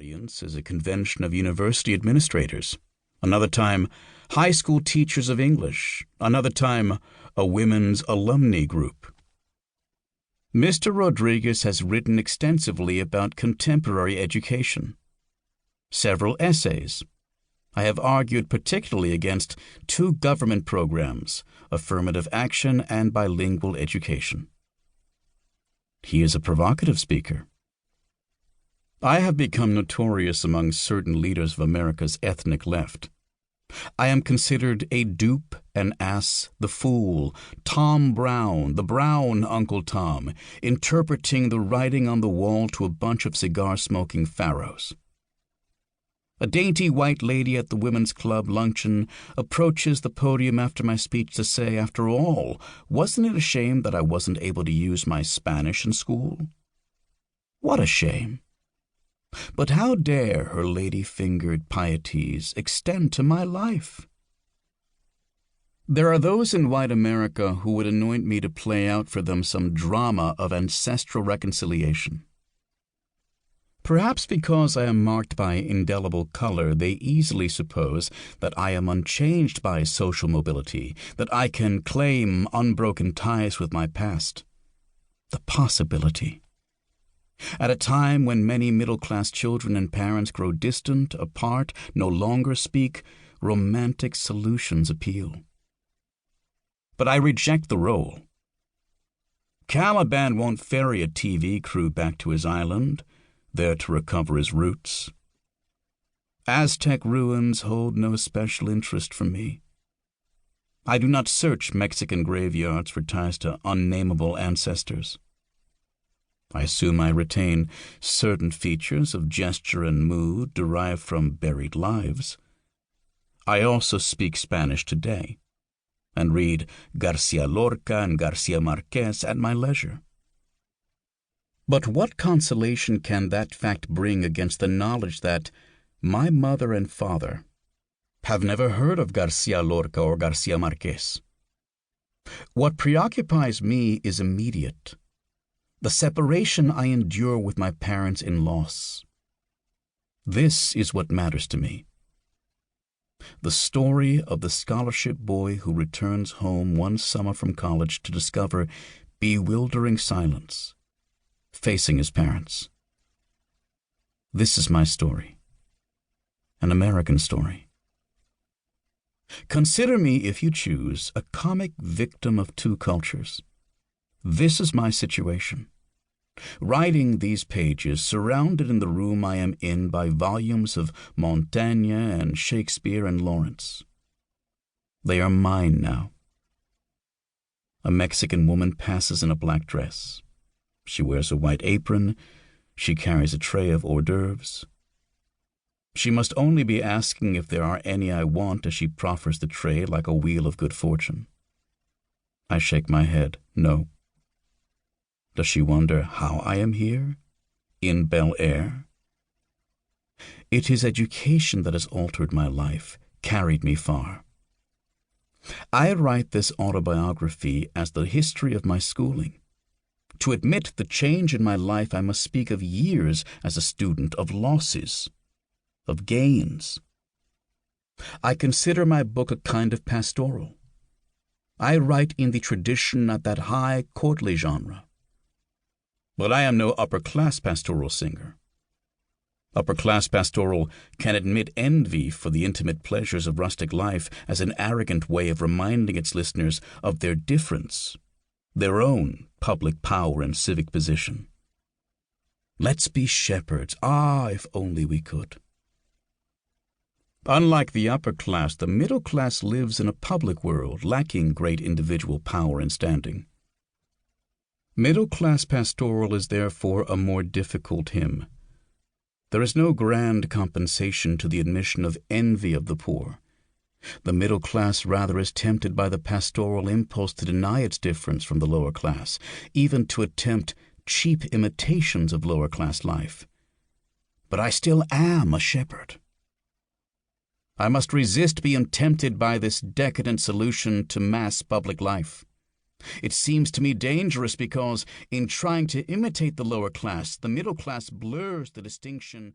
audience is a convention of university administrators. Another time, high school teachers of English. Another time, a women's alumni group. Mr. Rodriguez has written extensively about contemporary education. Several essays. I have argued particularly against two government programs, affirmative action and bilingual education. He is a provocative speaker. I have become notorious among certain leaders of America's ethnic left. I am considered a dupe, an ass, the fool, Tom Brown, the brown Uncle Tom, interpreting the writing on the wall to a bunch of cigar-smoking pharaohs. A dainty white lady at the women's club luncheon approaches the podium after my speech to say, after all, wasn't it a shame that I wasn't able to use my Spanish in school? What a shame. But how dare her lady-fingered pieties extend to my life? There are those in white America who would anoint me to play out for them some drama of ancestral reconciliation. Perhaps because I am marked by indelible color, they easily suppose that I am unchanged by social mobility, that I can claim unbroken ties with my past. The possibility. At a time when many middle-class children and parents grow distant, apart, no longer speak, romantic solutions appeal. But I reject the role. Caliban won't ferry a TV crew back to his island, there to recover his roots. Aztec ruins hold no special interest for me. I do not search Mexican graveyards for ties to unnameable ancestors. I assume I retain certain features of gesture and mood derived from buried lives. I also speak Spanish today, and read Garcia Lorca and Garcia Marquez at my leisure. But what consolation can that fact bring against the knowledge that my mother and father have never heard of Garcia Lorca or Garcia Marquez? What preoccupies me is immediate, the separation I endure with my parents in loss. This is what matters to me. The story of the scholarship boy who returns home one summer from college to discover bewildering silence, facing his parents. This is my story, an American story. Consider me, if you choose, a comic victim of two cultures. This is my situation. Writing these pages, surrounded in the room I am in by volumes of Montaigne and Shakespeare and Lawrence. They are mine now. A Mexican woman passes in a black dress. She wears a white apron. She carries a tray of hors d'oeuvres. She must only be asking if there are any I want as she proffers the tray like a wheel of good fortune. I shake my head. No. Does she wonder how I am here, in Bel Air? It is education that has altered my life, carried me far. I write this autobiography as the history of my schooling. To admit the change in my life, I must speak of years as a student, of losses, of gains. I consider my book a kind of pastoral. I write in the tradition of that high, courtly genre. But I am no upper-class pastoral singer. Upper-class pastoral can admit envy for the intimate pleasures of rustic life as an arrogant way of reminding its listeners of their difference, their own public power and civic position. Let's be shepherds. If only we could. Unlike the upper class, the middle class lives in a public world lacking great individual power and standing. Middle-class pastoral is therefore a more difficult hymn. There is no grand compensation to the admission of envy of the poor. The middle class rather is tempted by the pastoral impulse to deny its difference from the lower class, even to attempt cheap imitations of lower-class life. But I still am a shepherd. I must resist being tempted by this decadent solution to mass public life. It seems to me dangerous because, in trying to imitate the lower class, the middle class blurs the distinction.